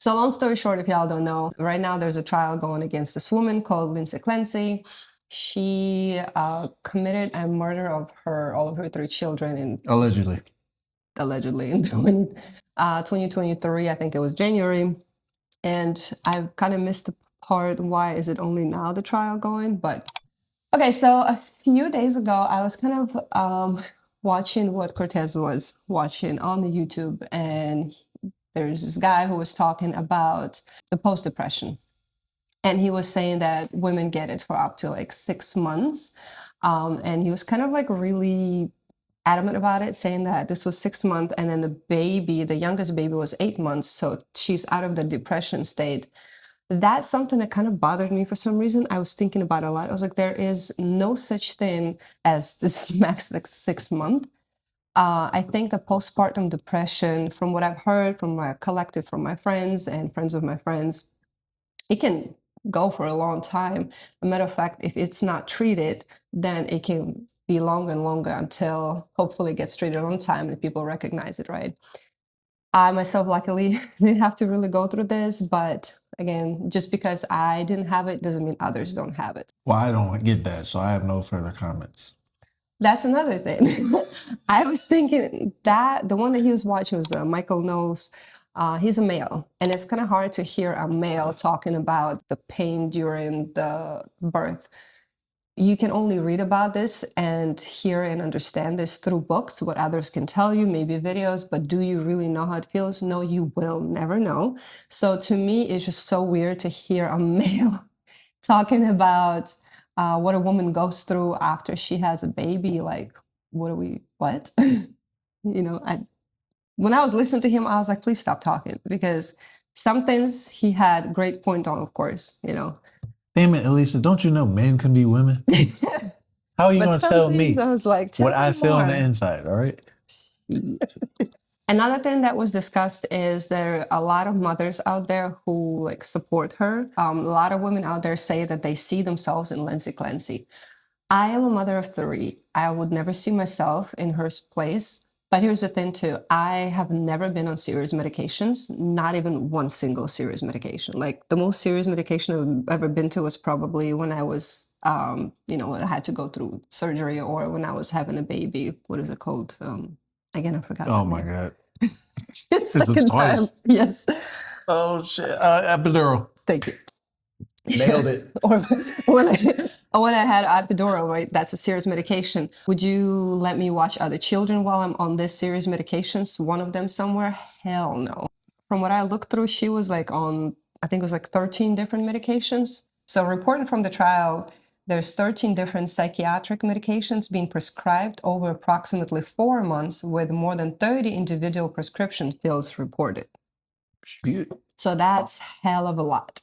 So long story short, if y'all don't know, right now there's a trial going against this woman called Lindsay Clancy. She committed a murder of all of her 3 children in Allegedly in 2023, I think it was January. And I kind of missed the part, why is it only now the trial going? But okay, so a few days ago, I was kind of watching what Cortez was watching on the YouTube, and there's this guy who was talking about the post-depression. And he was saying that women get it for up to like 6 months. And he was kind of like really adamant about it, saying that this was 6 months, and then the youngest baby was 8 months. So she's out of the depression state. That's something that kind of bothered me for some reason. I was thinking about it a lot. I was like, there is no such thing as this max like 6 months. I think the postpartum depression, from what I've heard from my collective, from my friends and friends of my friends, it can go for a long time. A matter of fact, if it's not treated, then it can be longer and longer until hopefully it gets treated on time and people recognize it, right? I myself, luckily, didn't have to really go through this, but again, just because I didn't have it doesn't mean others don't have it. Well, I don't get that, so I have no further comments. That's another thing. I was thinking that the one that he was watching was Michael Knowles. He's a male, and it's kind of hard to hear a male talking about the pain during the birth. You can only read about this and hear and understand this through books, what others can tell you, maybe videos, but do you really know how it feels? No, you will never know. So to me, it's just so weird to hear a male talking about what a woman goes through after she has a baby. Like, what? When I was listening to him, I was like, please stop talking, because some things he had great point on, of course, Damn it, Elisa, don't you know men can be women? How are you going to tell me I was like, what I feel on the more. inside, all right? Another thing that was discussed is there are a lot of mothers out there who like support her. A lot of women out there say that they see themselves in Lindsay Clancy. I am a mother of 3. I would never see myself in her place. But here's the thing too, I have never been on serious medications, not even one single serious medication. Like the most serious medication I've ever been to was probably when I was, I had to go through surgery, or when I was having a baby. What is it called? Again, I forgot. Oh my God. Second time. Yes. Oh shit. Epidural. Thank you. Nailed it. Or when I had epidural, right? That's a serious medication. Would you let me watch other children while I'm on this serious medications? One of them somewhere? Hell no. From what I looked through, she was like on, I think it was like 13 different medications. So reporting from the trial, there's 13 different psychiatric medications being prescribed over approximately 4 months, with more than 30 individual prescription pills reported. Shoot. So that's hell of a lot.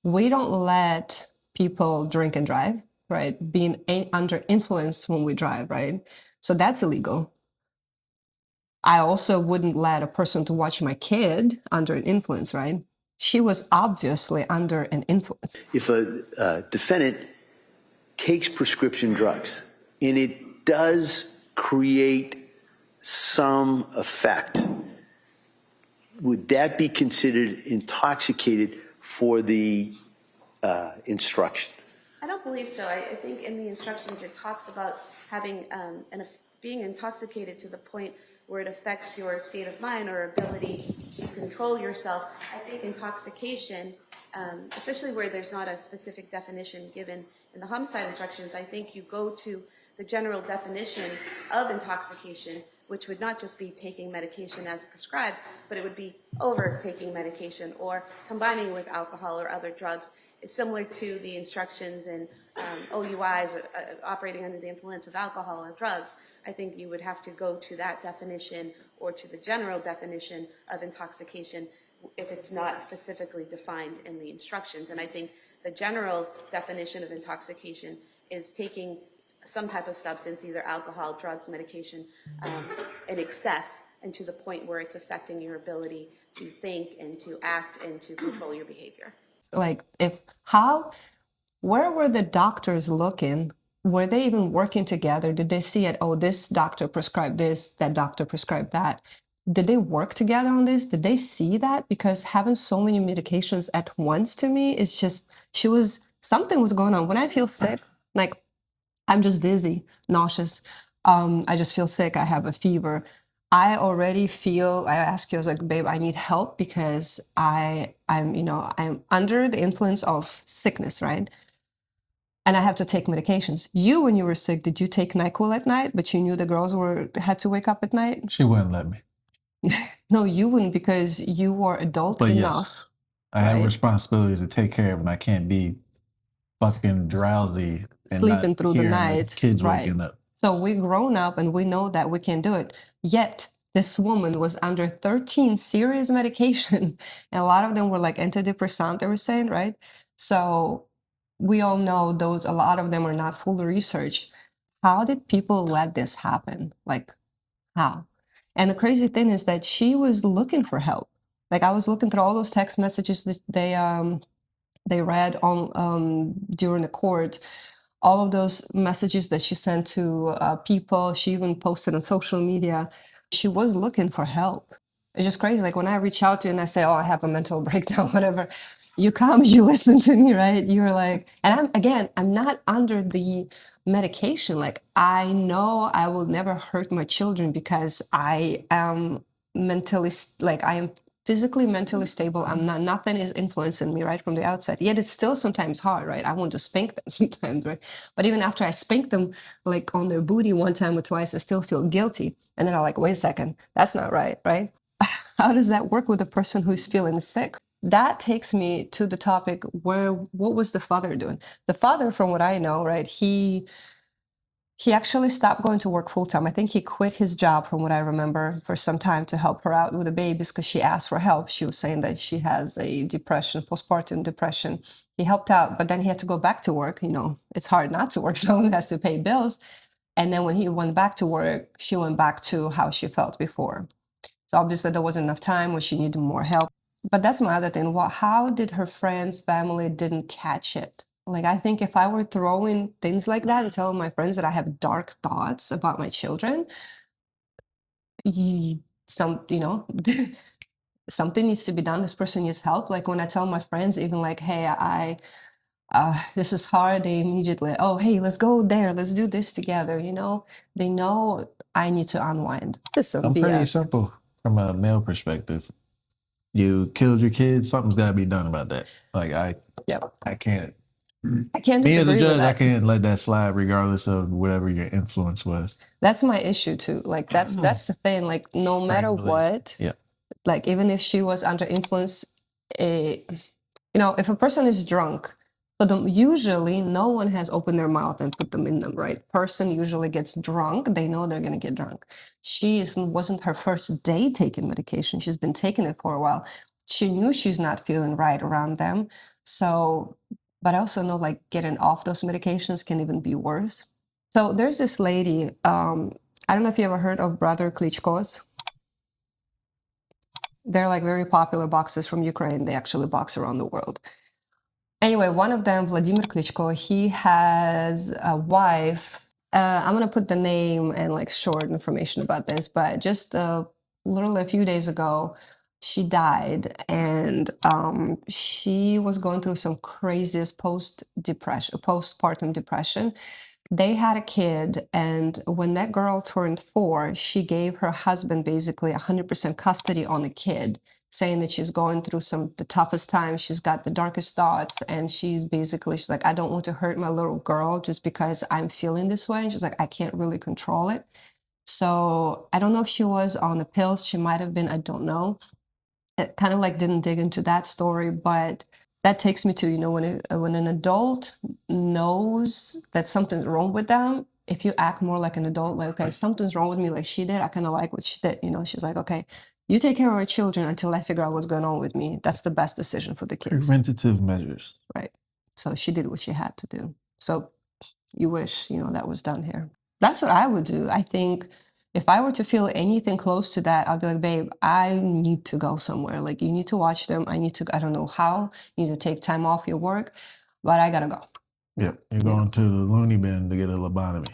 We don't let people drink and drive, right? Being under influence when we drive, right? So that's illegal. I also wouldn't let a person to watch my kid under an influence, right? She was obviously under an influence. If a defendant takes prescription drugs and it does create some effect, would that be considered intoxicated for the instruction? I don't believe so. I think in the instructions it talks about having being intoxicated to the point where it affects your state of mind or ability to control yourself. I think intoxication, especially where there's not a specific definition given in the homicide instructions, I think you go to the general definition of intoxication, which would not just be taking medication as prescribed, but it would be over taking medication or combining with alcohol or other drugs. It's similar to the instructions in OUIs, or, operating under the influence of alcohol or drugs. I think you would have to go to that definition or to the general definition of intoxication if it's not specifically defined in the instructions. And I think the general definition of intoxication is taking some type of substance, either alcohol, drugs, medication, in excess, and to the point where it's affecting your ability to think and to act and to control your behavior. Like, where were the doctors looking? Were they even working together? Did they see it? Oh, this doctor prescribed this, that doctor prescribed that. did they work together on this? Did they see that? Because having so many medications at once to me is just, something was going on. When I feel sick, like I'm just dizzy, nauseous. I just feel sick. I have a fever. I already feel, I ask you, I was like, babe, I need help because I'm under the influence of sickness, right? And I have to take medications. You, when you were sick, did you take NyQuil at night, but you knew the girls had to wake up at night? She wouldn't let me. No, you wouldn't, because you were adult But enough. yes, I have right? responsibilities to take care of, and I can't be fucking drowsy and Sleeping not through the hearing night. kids Right. waking up. So we're grown up and we know that we can do it. Yet this woman was under 13 serious medications, and a lot of them were like antidepressant, they were saying, right? So we all know a lot of them are not fully researched. How did people let this happen? Like, how? And the crazy thing is that she was looking for help. Like, I was looking through all those text messages that they read on during the court, all of those messages that she sent to people. She even posted on social media. She was looking for help. It's just crazy. Like when I reach out to you and I say, oh, I have a mental breakdown, whatever, you come, you listen to me, right? You're like, and I'm not under the medication. Like, I know I will never hurt my children because I am mentally, like, I am physically, mentally stable. I'm not, nothing is influencing me right from the outside. Yet it's still sometimes hard, right? I want to spank them sometimes, right? But even after I spank them, like on their booty one time or twice, I still feel guilty. And then I'm like, wait a second, that's not right, right? How does that work with a person who's feeling sick? That takes me to the topic what was the father doing? The father, from what I know, right, he actually stopped going to work full time. I think he quit his job, from what I remember, for some time to help her out with the babies because she asked for help. She was saying that she has a depression, postpartum depression. He helped out, but then he had to go back to work. You know, it's hard not to work. Someone has to pay bills. And then when he went back to work, she went back to how she felt before. So obviously there wasn't enough time, where she needed more help. But that's my other thing. How did her friends, family didn't catch it? Like, I think if I were throwing things like that and telling my friends that I have dark thoughts about my children, something needs to be done. This person needs help. Like when I tell my friends, even like, hey, this is hard, they immediately, oh, hey, let's go there, let's do this together. They know I need to unwind. This is some I'm pretty BS. simple from a male perspective. You killed your kids, something's got to be done about that. Like I can't. I can't Me as a disagree with judge, I that. can't let that slide, regardless of whatever your influence was. That's my issue too. Like that's the thing. Like no matter what, Yeah. like even if she was under influence, if a person is drunk, but usually no one has opened their mouth and put them in them, right? Person usually gets drunk. They know they're gonna get drunk. Wasn't her first day taking medication. She's been taking it for a while. She knew she's not feeling right around them. So, but I also know like getting off those medications can even be worse. So there's this lady, I don't know if you ever heard of Brother Klitschko's. They're like very popular boxers from Ukraine. They actually box around the world. Anyway, one of them, Vladimir Klitschko, he has a wife. I'm going to put the name and like short information about this, but just literally a few days ago, she died, and she was going through some craziest postpartum depression. They had a kid, and when that girl turned 4, she gave her husband basically 100% custody on the kid, saying that she's going through the toughest times. She's got the darkest thoughts, and she's like, I don't want to hurt my little girl just because I'm feeling this way. And she's like, I can't really control it. So I don't know if she was on the pills. She might have been, I don't know. It kind of like didn't dig into that story, but that takes me to, when an adult knows that something's wrong with them, if you act more like an adult, like, okay, something's wrong with me, like she did, I kind of like what she did, she's like, okay, you take care of our children until I figure out what's going on with me. That's the best decision for the kids. Preventative measures. Right. So she did what she had to do. So you wish, that was done here. That's what I would do. I think if I were to feel anything close to that, I'd be like, babe, I need to go somewhere. Like, you need to watch them. I don't know how. You need to take time off your work, but I gotta go. Yeah, you're going to the loony bin to get a lobotomy.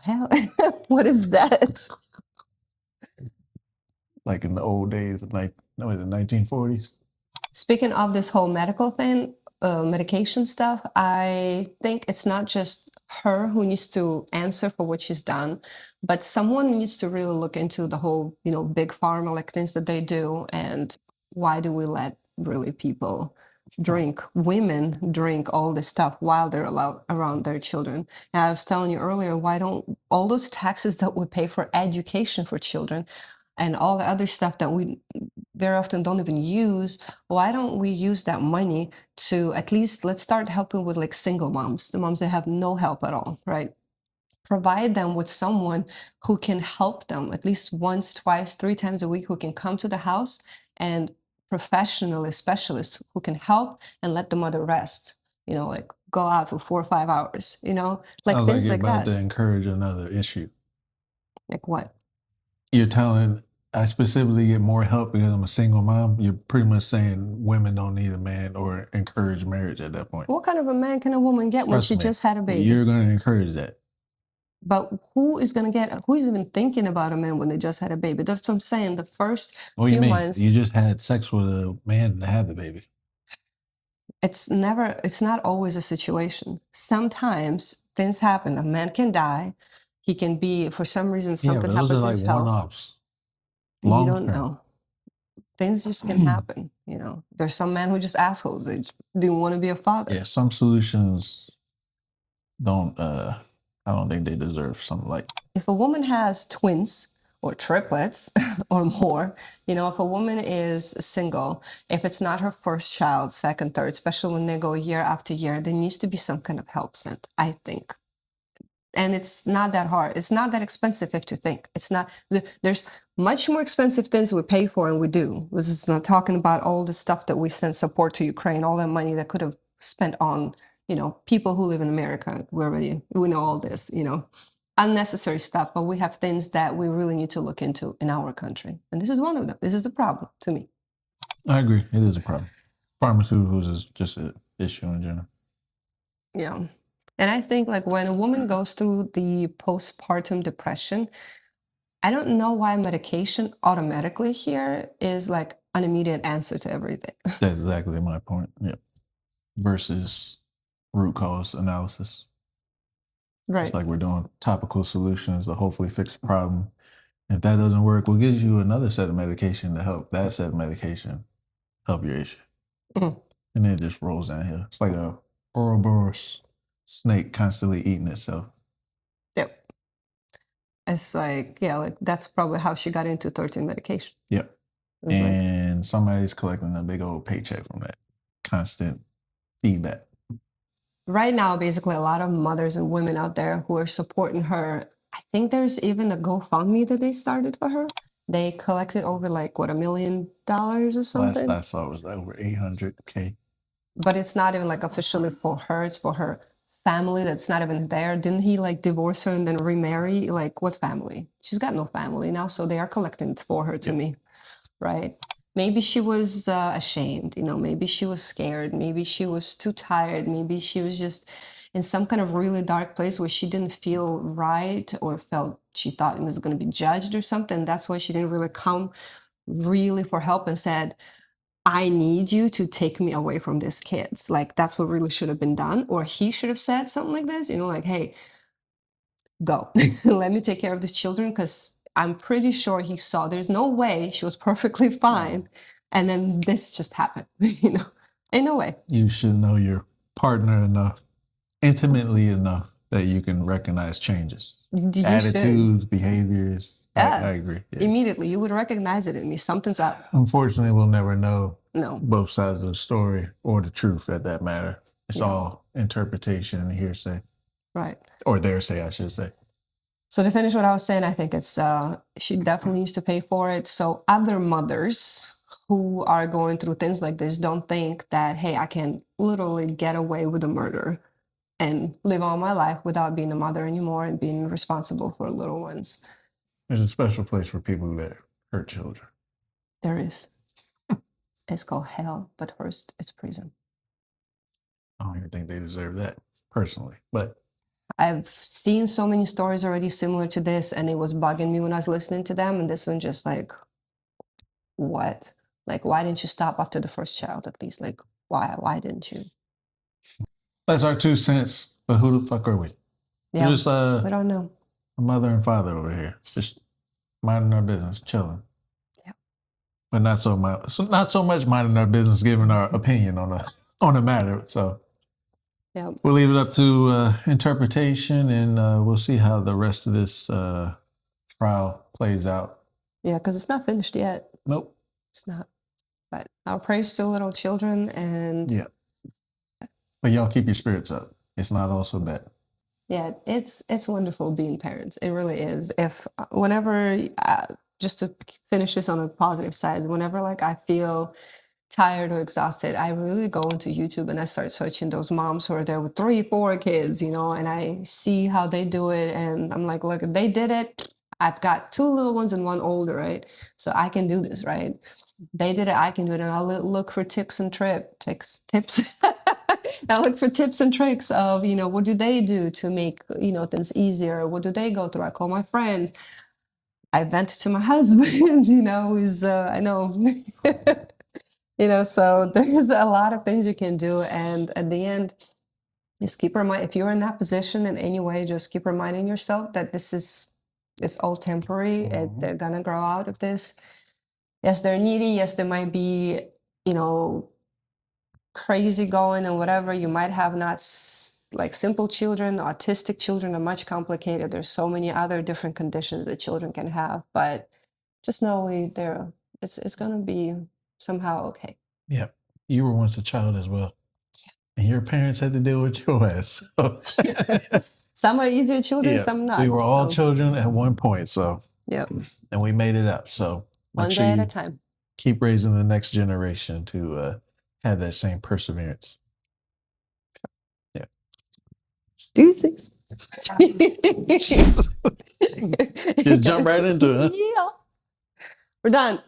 Hell, what is that? like in the old days, like no, in the 1940s. Speaking of this whole medical thing, medication stuff, I think it's not just her who needs to answer for what she's done, but someone needs to really look into the whole, big pharma, like things that they do, and why do we let really people women drink all this stuff while they're allowed around their children. And I was telling you earlier, why don't all those taxes that we pay for education for children and all the other stuff that we very often don't even use, why don't we use that money to at least, let's start helping with like single moms, the moms that have no help at all, right? Provide them with someone who can help them at least once, twice, 3 times a week, who can come to the house, and professionally specialists who can help and let the mother rest, like go out for 4 or 5 hours, like Sounds things you're like about that. to encourage another issue. Like what? You're telling I specifically get more help because I'm a single mom. You're pretty much saying women don't need a man or encourage marriage at that point. What kind of a man can a woman get when Trust she me, just had a baby? You're going to encourage that. But who's even thinking about a man when they just had a baby? That's what I'm saying. The first What do you few mean? months, You just had sex with a man to have the baby. it's not always a situation. Sometimes things happen. A man can die. He can be, for some reason, something but those happened are to like his health. one-offs. You Long don't term. know. Things just can happen, There's some men who just assholes. They just didn't want to be a father. Yeah, some solutions don't, I don't think they deserve something like. If a woman has twins or triplets or more, if a woman is single, if it's not her first child, second, third, especially when they go year after year, there needs to be some kind of help sent, I think. And it's not that hard. It's not that expensive if you think. It's not, there's much more expensive things we pay for, and we do. This is not talking about all the stuff that we send support to Ukraine, all that money that could have spent on, people who live in America. We know all this, unnecessary stuff, but we have things that we really need to look into in our country. And this is one of them. This is the problem to me. I agree. It is a problem. Pharmaceuticals is just an issue in general. Yeah. And I think like when a woman goes through the postpartum depression, I don't know why medication automatically here is like an immediate answer to everything. That's exactly my point. Yep. Versus root cause analysis. Right. It's like we're doing topical solutions to hopefully fix the problem. If that doesn't work, we'll give you another set of medication to help that set of medication help your issue. Mhm. And then it just rolls downhill. It's like a Ouroboros snake constantly eating itself. Yep. It's like, yeah, like that's probably how she got into 13 medication. Yep. It was like, And somebody's collecting a big old paycheck from that constant feedback. right now, basically, a lot of mothers and women out there who are supporting her. I think there's even a GoFundMe that they started for her. They collected over like, what, $1 million or something? Last I saw it was over 800K. But it's not even like officially for her. It's for her family that's not even there. Didn't he like divorce her and then remarry? Like what family? She's got no family now, so they are collecting it for her to me, right? Maybe she was ashamed, maybe she was scared, maybe she was too tired, maybe she was just in some kind of really dark place where she didn't feel right or felt she thought it was going to be judged or something. That's why she didn't really come really for help and said, I need you to take me away from these kids. Like that's what really should have been done. Or he should have said something like this, like, hey, go, let me take care of these children, because I'm pretty sure he saw there's no way she was perfectly fine. And then this just happened, in no way. You should know your partner enough, intimately enough, that you can recognize changes. Attitudes, behaviors. Yeah. I agree. Yeah. Immediately, you would recognize it in me. Something's up. Unfortunately, we'll never know No. both sides of the story or the truth at that matter. It's all interpretation and hearsay. Right. Or their-say, I should say. So to finish what I was saying, I think it's she definitely needs to pay for it. So other mothers who are going through things like this don't think that, hey, I can literally get away with a murder and live all my life without being a mother anymore and being responsible for little ones. There's a special place for people that hurt children. There is. It's called hell, but first it's prison. I don't even think they deserve that, personally. But I've seen so many stories already similar to this, and it was bugging me when I was listening to them. And this one just like, what? Like, why didn't you stop after the first child at least? Like, why didn't you? That's our 2 cents. But who the fuck are we? Yeah, We're just we don't know. a mother and father over here, just minding our business, chilling. Yeah. But not so much minding our business, giving our opinion on the matter. So Yeah. we'll leave it up to interpretation, and we'll see how the rest of this trial plays out. Yeah, because it's not finished yet. Nope. It's not. But our praise to little children, and Yeah. But y'all keep your spirits up. It's not all so bad. yeah, it's wonderful being parents. It really is. If whenever just to finish this on a positive side, whenever like I feel tired or exhausted, I really go into YouTube and I start searching those moms who are there with 3, 4 kids, and I see how they do it, and I'm like, look, if they did it, I've got 2 little ones and 1 older, right? So I can do this, right? They did it, I can do it, and I'll look for tips. I look for tips and tricks of, what do they do to make, things easier? What do they go through? I call my friends. I vent to my husband, who's, I know, so there's a lot of things you can do. And at the end, just keep reminding, if you're in that position in any way, just keep reminding yourself that it's all temporary. They're going to grow out of this. Yes, they're needy. Yes, they might be, crazy going and whatever. You might have not like simple children. Autistic children are much complicated. There's so many other different conditions that children can have, but just know it's gonna be somehow okay. Yeah. You were once a child as well. And your parents had to deal with your ass. So. Some are easier children, Yeah. some not. We were all so, children at one point, so Yep. and we made it up. So One make sure day at you a time. keep raising the next generation to have that same perseverance. Yeah. Deuces. Just jump right into it, huh? Yeah. We're done.